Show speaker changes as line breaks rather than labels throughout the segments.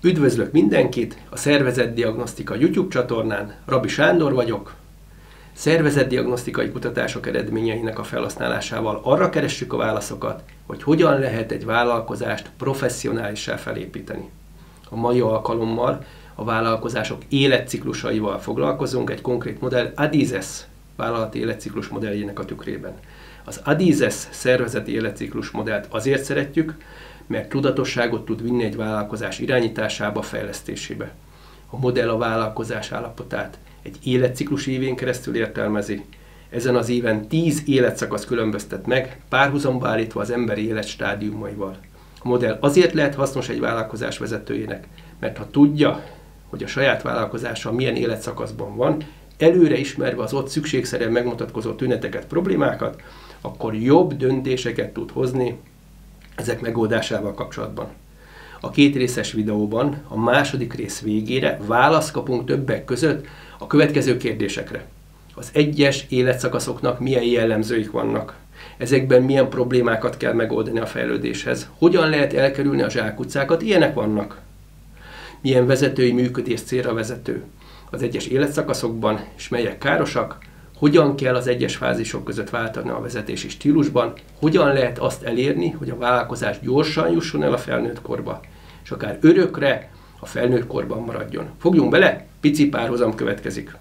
Üdvözlök mindenkit a Szervezetdiagnosztika YouTube csatornán, Rabbi Sándor vagyok. Szervezetdiagnosztikai kutatások eredményeinek a felhasználásával arra keressük a válaszokat, hogy hogyan lehet egy vállalkozást professzionálissá felépíteni. A mai alkalommal a vállalkozások életciklusaival foglalkozunk egy konkrét modell, Adizes vállalati életciklus modelljének a tükrében. Az Adizes szervezeti életciklus modellt azért szeretjük, mert tudatosságot tud vinni egy vállalkozás irányításába, fejlesztésébe. A modell a vállalkozás állapotát egy életciklus évén keresztül értelmezi. Ezen az éven 10 életszakasz különböztet meg, párhuzamba állítva az emberi élet stádiumaival. A modell azért lehet hasznos egy vállalkozás vezetőjének, mert ha tudja, hogy a saját vállalkozása milyen életszakaszban van, előre ismerve az ott szükségszerűen megmutatkozó tüneteket, problémákat, akkor jobb döntéseket tud hozni ezek megoldásával kapcsolatban. A két részes videóban a második rész végére választ kapunk többek között a következő kérdésekre. Az egyes életszakaszoknak milyen jellemzőik vannak? Ezekben milyen problémákat kell megoldani a fejlődéshez? Hogyan lehet elkerülni a zsákutcákat? Ilyenek vannak. Milyen vezetői működés célra vezető az egyes életszakaszokban, és melyek károsak? Hogyan kell az egyes fázisok között váltani a vezetési stílusban? Hogyan lehet azt elérni, hogy a vállalkozás gyorsan jusson el a felnőtt korba, és akár örökre a felnőtt korban maradjon? Fogjunk bele, pici párhuzam következik.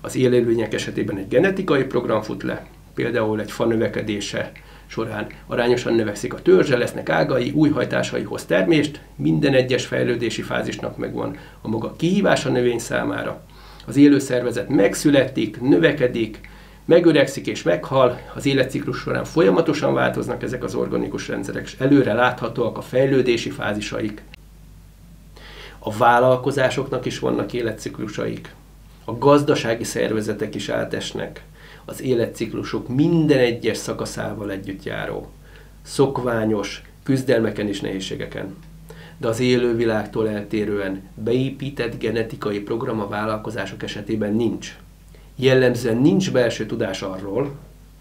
Az élőlények esetében egy genetikai program fut le, például egy fa növekedése során arányosan növekszik a törzse, lesznek ágai, új hajtásai hoz termést, minden egyes fejlődési fázisnak megvan a maga kihívása a növény számára. Az élő szervezet megszületik, növekedik, megöregszik és meghal, az életciklus során folyamatosan változnak ezek az organikus rendszerek, és előre láthatóak a fejlődési fázisaik. A vállalkozásoknak is vannak életciklusaik. A gazdasági szervezetek is átesnek az életciklusok minden egyes szakaszával együtt járó, szokványos küzdelmeken és nehézségeken. De az élővilágtól eltérően beépített genetikai program a vállalkozások esetében nincs. Jellemzően nincs belső tudás arról,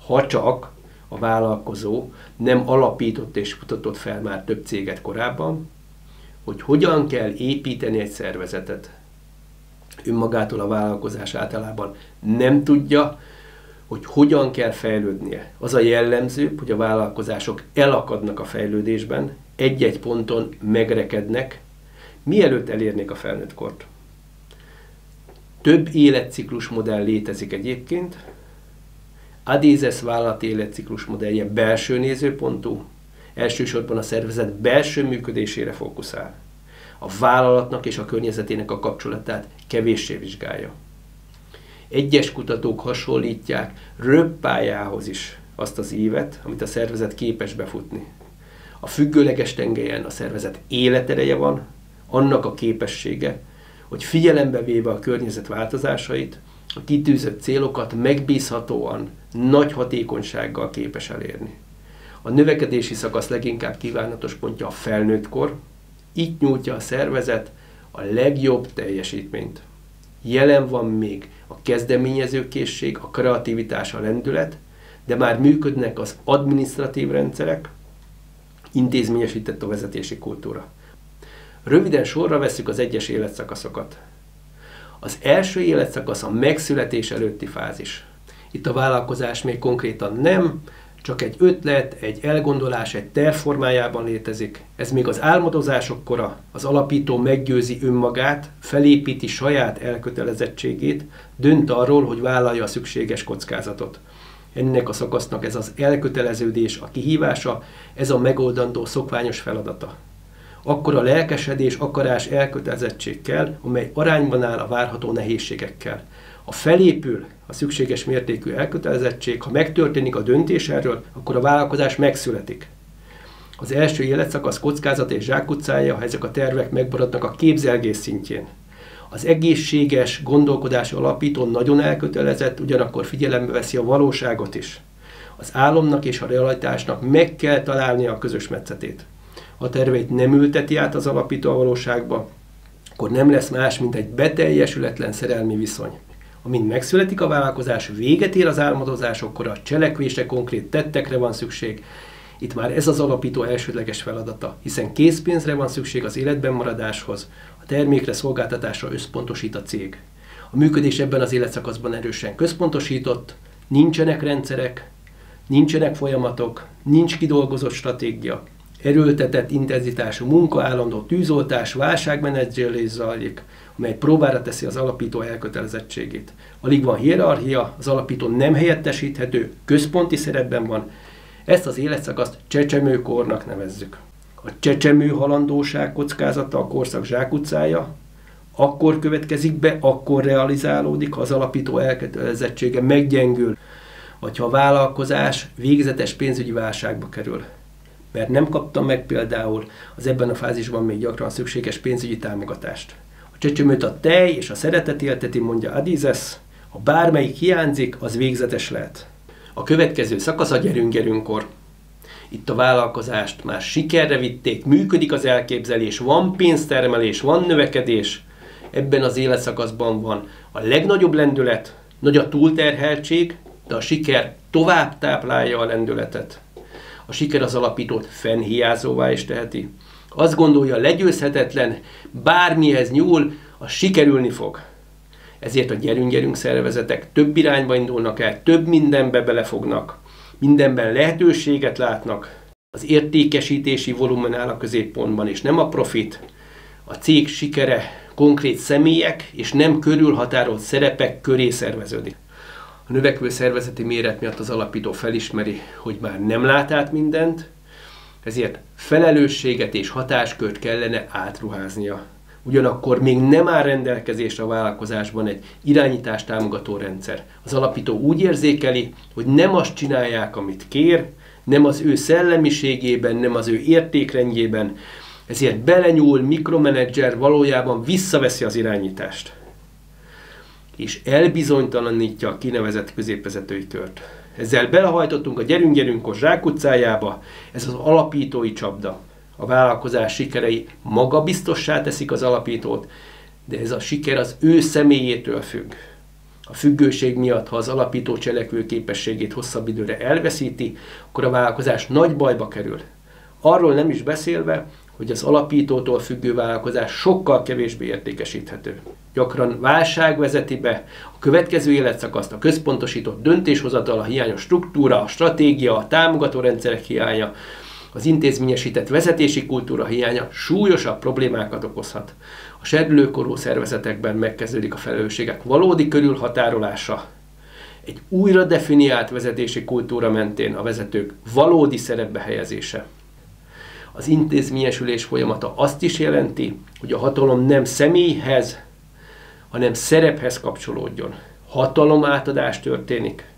ha csak a vállalkozó nem alapított és kutatott fel már több céget korábban, hogy hogyan kell építeni egy szervezetet. Önmagától a vállalkozás általában nem tudja, hogy hogyan kell fejlődnie. Az a jellemző, hogy a vállalkozások elakadnak a fejlődésben, egy-egy ponton megrekednek, mielőtt elérnék a felnőtt kort. Több életciklus modell létezik egyébként. Adizes vállalati életciklus modellje belső nézőpontú, elsősorban a szervezet belső működésére fókuszál. A vállalatnak és a környezetének a kapcsolatát kevéssé vizsgálja. Egyes kutatók hasonlítják röppályához is azt az ívet, amit a szervezet képes befutni. A függőleges tengelyen a szervezet életereje van, annak a képessége, hogy figyelembe véve a környezet változásait, a kitűzött célokat megbízhatóan, nagy hatékonysággal képes elérni. A növekedési szakasz leginkább kívánatos pontja a felnőttkor, itt nyújtja a szervezet a legjobb teljesítményt. Jelen van még a kezdeményezőkészség, a kreativitás, a lendület, de már működnek az adminisztratív rendszerek, intézményesített a vezetési kultúra. Röviden sorra vesszük az egyes életszakaszokat. Az első életszakasz a megszületés előtti fázis. Itt a vállalkozás még konkrétan nem, csak egy ötlet, egy elgondolás, egy terv formájában létezik. Ez még az álmodozások kora, az alapító meggyőzi önmagát, felépíti saját elkötelezettségét, dönt arról, hogy vállalja a szükséges kockázatot. Ennek a szakasznak ez az elköteleződés a kihívása, ez a megoldandó szokványos feladata. Akkor a lelkesedés, akarás, elkötelezettség kell, amely arányban áll a várható nehézségekkel. Ha felépül a szükséges mértékű elkötelezettség, ha megtörténik a döntés erről, akkor a vállalkozás megszületik. Az első életszakasz kockázata és zsákutcája, ha ezek a tervek megmaradnak a képzelgés szintjén. Az egészséges gondolkodás alapító nagyon elkötelezett, ugyanakkor figyelembe veszi a valóságot is. Az álomnak és a realitásnak meg kell találnia a közös metszetét. Ha a terveit nem ülteti át az alapító a valóságba, akkor nem lesz más, mint egy beteljesületlen szerelmi viszony. Amint megszületik a vállalkozás, véget ér az álmodozásokkor, a cselekvésre, konkrét tettekre van szükség, Itt már ez az alapító elsődleges feladata, hiszen készpénzre van szükség az életben maradáshoz, a termékre, szolgáltatásra összpontosít a cég. A működés ebben az életszakaszban erősen központosított, nincsenek rendszerek, nincsenek folyamatok, nincs kidolgozott stratégia, erőltetett intenzitású munka, állandó tűzoltás, válságmenedzselés zajlik, amely próbára teszi az alapító elkötelezettségét. Alig van hierarchia, az alapító nem helyettesíthető, központi szerepben van. Ezt az életszakaszt csecsemőkornak nevezzük. A csecsemő halandóság kockázata a korszak zsákutcája, akkor következik be, akkor realizálódik, ha az alapító elkötelezettsége meggyengül, vagy ha a vállalkozás végzetes pénzügyi válságba kerül. Mert nem kaptam meg például az ebben a fázisban még gyakran szükséges pénzügyi támogatást. A csecsemőt a tej és a szeretet élteti, mondja Adizes, ha bármelyik hiányzik, az végzetes lehet. A következő szakasz a gyerünk-gyerünkkor. Itt a vállalkozást már sikerre vitték, működik az elképzelés, van pénztermelés, van növekedés. Ebben az életszakaszban van a legnagyobb lendület, nagy a túlterheltség, de a siker tovább táplálja a lendületet. A siker az alapítót fennhiázóvá is teheti. Azt gondolja, legyőzhetetlen, bármihez nyúl, az sikerülni fog. Ezért a gyerünk-gyerünk szervezetek több irányba indulnak el, több mindenbe belefognak, mindenben lehetőséget látnak. Az értékesítési volumen áll a középpontban, és nem a profit. A cég sikere konkrét személyek és nem körülhatárolt szerepek köré szerveződik. A növekvő szervezeti méret miatt az alapító felismeri, hogy már nem lát át mindent, ezért felelősséget és hatáskört kellene átruháznia. Ugyanakkor még nem áll rendelkezésre a vállalkozásban egy irányítást támogató rendszer. Az alapító úgy érzékeli, hogy nem azt csinálják, amit kér, nem az ő szellemiségében, nem az ő értékrendjében, ezért belenyúl, mikromenedzser, valójában visszaveszi az irányítást. És elbizonytalanítja a kinevezett középvezetői kört. Ezzel belehajtottunk a gyerünk-gyerünkkor zsákutcájába, ez az alapítói csapda. A vállalkozás sikerei magabiztossá teszik az alapítót, de ez a siker az ő személyétől függ. A függőség miatt, ha az alapító cselekvő képességét hosszabb időre elveszíti, akkor a vállalkozás nagy bajba kerül. Arról nem is beszélve, hogy az alapítótól függő vállalkozás sokkal kevésbé értékesíthető. Gyakran válság vezeti be a következő életszakaszt, a központosított döntéshozatal, a hiányos struktúra, a stratégia, a támogató rendszerek hiánya, az intézményesített vezetési kultúra hiánya súlyosabb problémákat okozhat. A serdülőkorú szervezetekben megkezdődik a felelősségek valódi körülhatárolása. Egy újra definiált vezetési kultúra mentén a vezetők valódi szerepbe helyezése. Az intézményesülés folyamata azt is jelenti, hogy a hatalom nem személyhez, hanem szerephez kapcsolódjon. Hatalomátadás történik.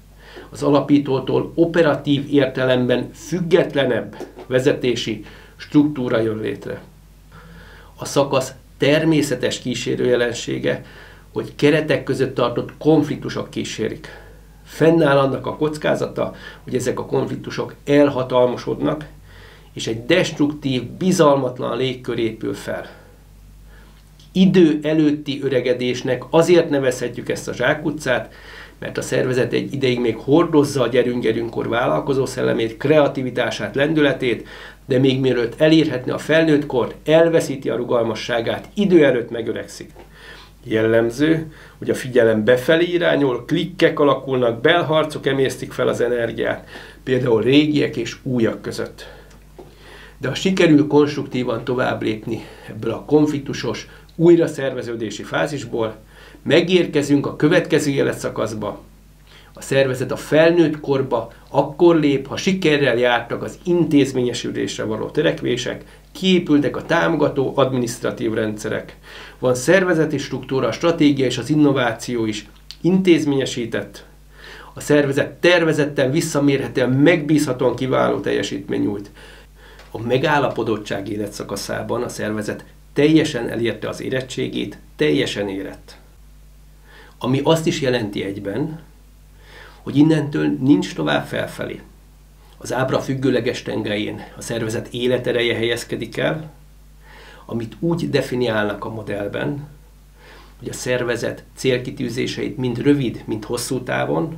Az alapítótól operatív értelemben függetlenebb vezetési struktúra jön létre. A szakasz természetes kísérőjelensége, hogy keretek között tartott konfliktusok kísérik. Fennáll annak a kockázata, hogy ezek a konfliktusok elhatalmasodnak, és egy destruktív, bizalmatlan légkör épül fel. Idő előtti öregedésnek azért nevezhetjük ezt a zsákutcát, mert a szervezet egy ideig még hordozza a gyerünk-gyerünkkor vállalkozó szellemét, kreativitását, lendületét, de még mielőtt elérhetne a felnőttkor, elveszíti a rugalmasságát, idő előtt megöregszik. Jellemző, hogy a figyelem befelé irányul, klikkek alakulnak, belharcok emésztik fel az energiát, például régiek és újak között. De ha sikerül konstruktívan tovább lépni ebből a konfliktusos, újra szerveződési fázisból, megérkezünk a következő életszakaszba. A szervezet a felnőtt korba akkor lép, ha sikerrel jártak az intézményesülésre való törekvések, kiépültek a támogató adminisztratív rendszerek. Van szervezeti struktúra, a stratégia és az innováció is intézményesített. A szervezet tervezetten, visszamérhetően, megbízhatóan kiváló teljesítmény nyújt. A megállapodottság életszakaszában a szervezet teljesen elérte az érettségét, teljesen érett. Ami azt is jelenti egyben, hogy innentől nincs tovább felfelé. Az ábra függőleges tengelyén a szervezet életereje helyezkedik el, amit úgy definiálnak a modellben, hogy a szervezet célkitűzéseit mind rövid, mind hosszú távon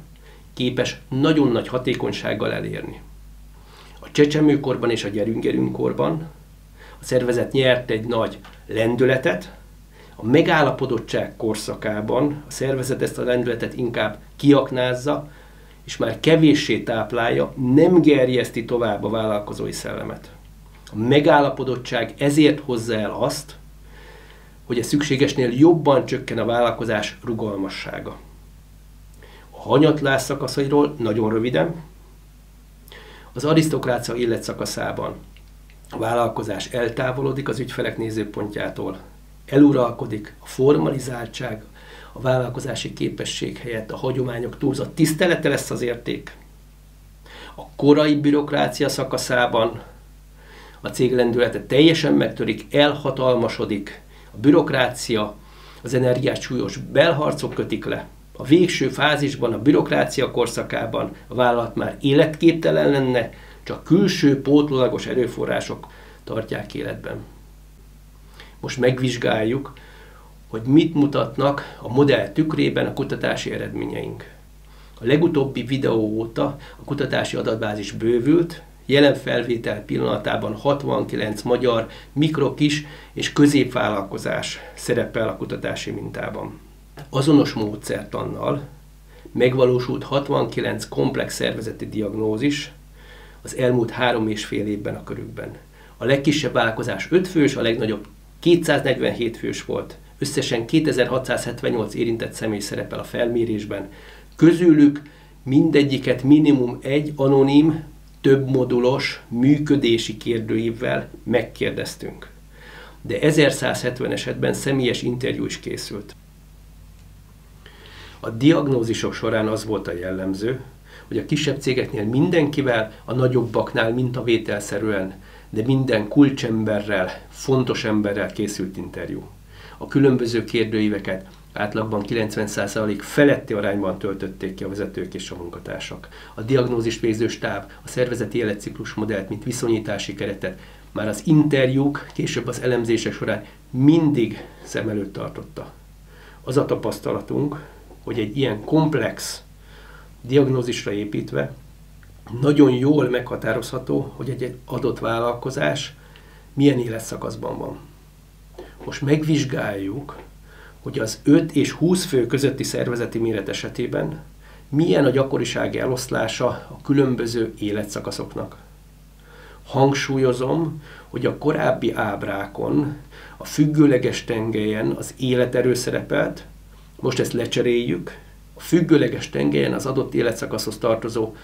képes nagyon nagy hatékonysággal elérni. A csecsemőkorban és a gyerünk-gyerünkkorban a szervezet nyert egy nagy lendületet, a megállapodottság korszakában a szervezet ezt a lendületet inkább kiaknázza, és már kevéssé táplálja, nem gerjeszti tovább a vállalkozói szellemet. A megállapodottság ezért hozza el azt, hogy a szükségesnél jobban csökken a vállalkozás rugalmassága. A hanyatlás szakaszairól nagyon röviden. Az arisztokrácia életszakaszában a vállalkozás eltávolodik az ügyfelek nézőpontjától, eluralkodik a formalizáltság, a vállalkozási képesség helyett a hagyományok túlzott tisztelete lesz az érték. A korai bürokrácia szakaszában a cég lendülete teljesen megtörik, elhatalmasodik, a bürokrácia, az energiát súlyos belharcok kötik le. A végső fázisban, a bürokrácia korszakában a vállalat már életképtelen lenne, csak külső pótlólagos erőforrások tartják életben. Most megvizsgáljuk, hogy mit mutatnak a modell tükrében a kutatási eredményeink. A legutóbbi videó óta a kutatási adatbázis bővült, jelen felvétel pillanatában 69 magyar mikro, kis és középvállalkozás szerepel a kutatási mintában. Azonos módszertannal megvalósult 69 komplex szervezeti diagnózis az elmúlt 3,5 évben a körükben. A legkisebb vállalkozás 5 fős, a legnagyobb 247 fős volt. Összesen 2678 érintett személy szerepel a felmérésben. Közülük mindegyiket minimum egy anonim, több modulos működési kérdőívvel megkérdeztünk. De 1170 esetben személyes interjú is készült. A diagnózisok során az volt a jellemző, hogy a kisebb cégeknél mindenkivel, a nagyobbaknál mintavételszerűen, de minden kulcsemberrel, fontos emberrel készült interjú. A különböző kérdőíveket átlagban 90% feletti arányban töltötték ki a vezetők és a munkatársak. A diagnózist végző stáb a szervezeti életciklus modellt, mint viszonyítási keretet már az interjúk, később az elemzések során mindig szem előtt tartotta. Az a tapasztalatunk, hogy egy ilyen komplex diagnózisra építve nagyon jól meghatározható, hogy egy adott vállalkozás milyen életszakaszban van. Most megvizsgáljuk, hogy az 5 és 20 fő közötti szervezeti méret esetében milyen a gyakorisági eloszlása a különböző életszakaszoknak. Hangsúlyozom, hogy a korábbi ábrákon a függőleges tengelyen az életerő szerepelt, most ezt lecseréljük, a függőleges tengelyen az adott életszakaszhoz tartozó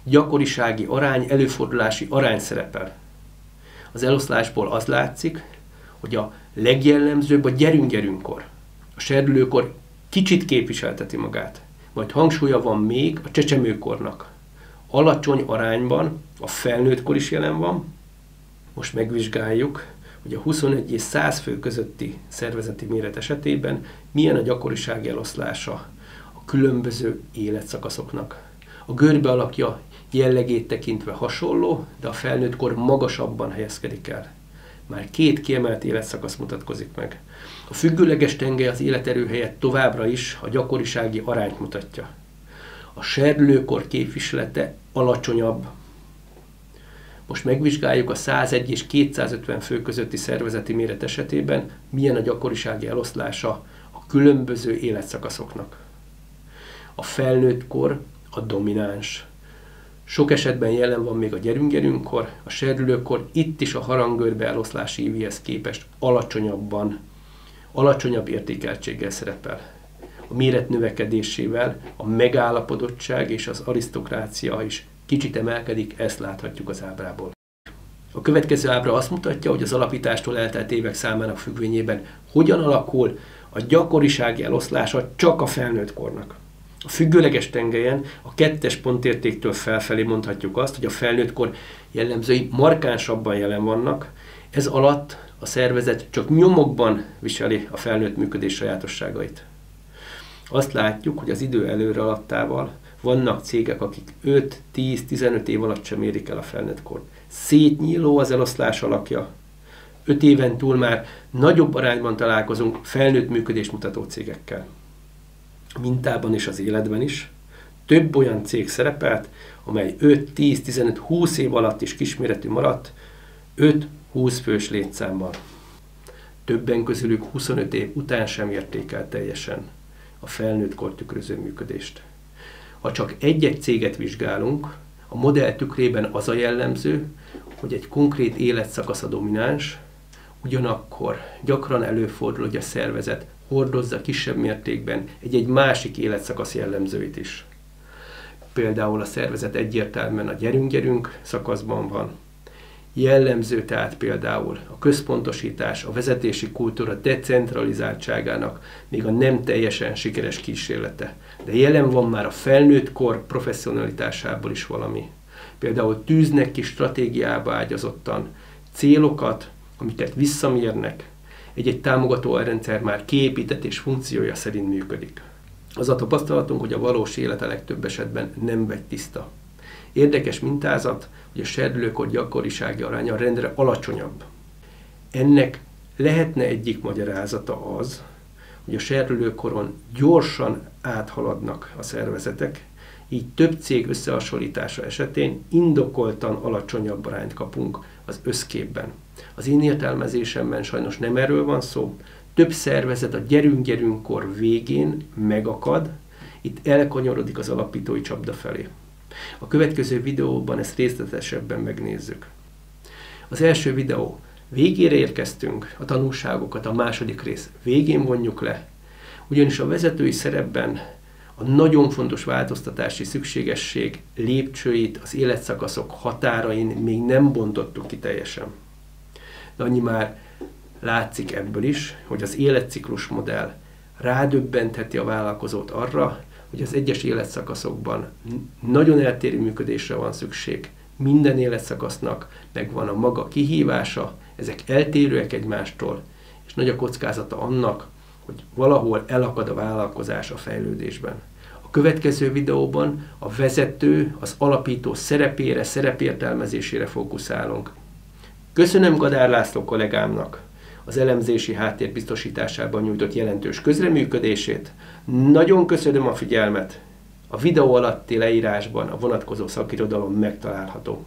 gyakorisági arány, előfordulási arány szerepel. Az eloszlásból az látszik, hogy a legjellemzőbb a gyerünk-gyerünkkor. A serdülőkor kicsit képviselteti magát, majd hangsúlya van még a csecsemőkornak. Alacsony arányban a felnőttkor is jelen van. Most megvizsgáljuk, hogy a 21 és 100 fő közötti szervezeti méret esetében milyen a gyakorisági eloszlása a különböző életszakaszoknak. A görbe alakja jellegét tekintve hasonló, de a felnőttkor magasabban helyezkedik el. Már 2 kiemelt életszakasz mutatkozik meg. A függőleges tengely az életerő helyett továbbra is a gyakorisági arányt mutatja. A serdülőkor képviselete alacsonyabb. Most megvizsgáljuk a 101 és 250 fő közötti szervezeti méret esetében milyen a gyakorisági eloszlása a különböző életszakaszoknak. A felnőttkor a domináns. Sok esetben jelen van még a gyerünk-gyerünkkor, a serdülőkor, itt is a harangörbe eloszlási IVS képest alacsonyabb értékeltséggel szerepel. A méret növekedésével a megállapodottság és az arisztokrácia is kicsit emelkedik, ezt láthatjuk az ábrából. A következő ábra azt mutatja, hogy az alapítástól eltelt évek számának függvényében hogyan alakul a gyakorisági eloszlása csak a felnőttkornak. A függőleges tengelyen a 2-es pontértéktől felfelé mondhatjuk azt, hogy a felnőttkor jellemzői markánsabban jelen vannak, ez alatt a szervezet csak nyomokban viseli a felnőtt működés sajátosságait. Azt látjuk, hogy az idő előre alattával vannak cégek, akik 5, 10, 15 év alatt sem érik el a felnőttkort. Szétnyíló az eloszlás alakja. 5 éven túl már nagyobb arányban találkozunk felnőtt működést mutató cégekkel. A mintában és az életben is Több olyan cég szerepelt, amely 5, 10, 15, 20 év alatt is kisméretű maradt, 5-20 fős létszámmal. Többen közülük 25 év után sem érték el teljesen a felnőtt kor tükröző működést. Ha csak egy-egy céget vizsgálunk, a modell tükrében az a jellemző, hogy egy konkrét életszakasz a domináns, ugyanakkor gyakran előfordul, hogy a szervezet hordozza kisebb mértékben egy-egy másik életszakasz jellemzőit is. Például a szervezet egyértelműen a gyerünk-gyerünk szakaszban van. Jellemző tehát például a központosítás, a vezetési kultúra decentralizáltságának még a nem teljesen sikeres kísérlete. De jelen van már a felnőtt kor professzionalitásából is valami. Például tűznek ki stratégiába ágyazottan célokat, amiket visszamérnek. Egy-egy támogató rendszer már kiépített és funkciója szerint működik. Az a tapasztalatunk, hogy a valós élet a legtöbb esetben nem vegytiszta. Érdekes mintázat, hogy a serdülőkor gyakorisági aránya rendre alacsonyabb. Ennek lehetne egyik magyarázata az, hogy a serdülőkoron gyorsan áthaladnak a szervezetek, így több cég összehasonlítása esetén indokoltan alacsonyabb arányt kapunk az összképben. Az én értelmezésemben sajnos nem erről van szó, több szervezet a gyerünk-gyerünk kor végén megakad, itt elkanyorodik az alapítói csapda felé. A következő videóban ezt részletesebben megnézzük. Az első videó végére érkeztünk, a tanulságokat a második rész végén vonjuk le, ugyanis a vezetői szerepben a nagyon fontos változtatási szükségesség lépcsőit, az életszakaszok határain még nem bontottuk ki teljesen. De annyi már látszik ebből is, hogy az életciklus modell rádöbbentheti a vállalkozót arra, hogy az egyes életszakaszokban nagyon eltérő működésre van szükség. Minden életszakasznak megvan a maga kihívása, ezek eltérőek egymástól, és nagy a kockázata annak, hogy valahol elakad a vállalkozás a fejlődésben. A következő videóban a vezető, az alapító szerepére, szerepértelmezésére fókuszálunk. Köszönöm Gadár László kollégámnak az elemzési háttér biztosításában nyújtott jelentős közreműködését. Nagyon köszönöm a figyelmet! A videó alatti leírásban a vonatkozó szakirodalom megtalálható.